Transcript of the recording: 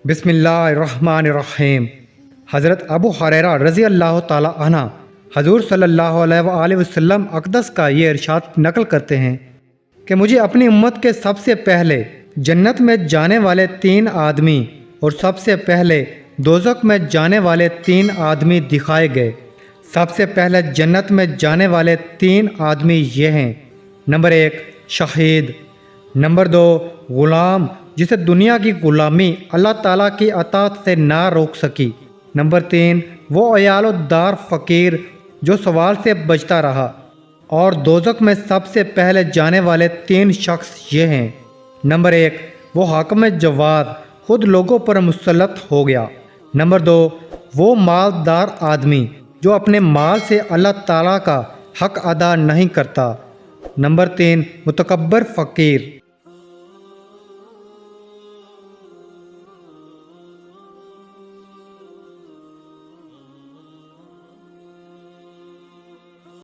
بسم اللہ الرحمن الرحیم۔ حضرت ابو ہریرہ رضی اللہ تعالی عنہ حضور صلی اللہ علیہ وآلہ وسلم اقدس کا یہ ارشاد نقل کرتے ہیں کہ مجھے اپنی امت کے سب سے پہلے جنت میں جانے والے 3 آدمی اور سب سے پہلے دوزخ میں جانے والے 3 آدمی دکھائے گئے۔ سب سے پہلے جنت میں جانے والے 3 آدمی یہ ہیں: نمبر 1 شہید، نمبر 2 غلام جسے دنیا کی غلامی اللہ تعالیٰ کی اطاعت سے نہ روک سکی، نمبر 3 وہ عیال الدار فقیر جو سوال سے بچتا رہا۔ اور دوزخ میں سب سے پہلے جانے والے 3 شخص یہ ہیں: نمبر 1 وہ حاکم جواد خود لوگوں پر مسلط ہو گیا، نمبر 2 وہ مالدار آدمی جو اپنے مال سے اللہ تعالیٰ کا حق ادا نہیں کرتا، نمبر 3 متکبر فقیر۔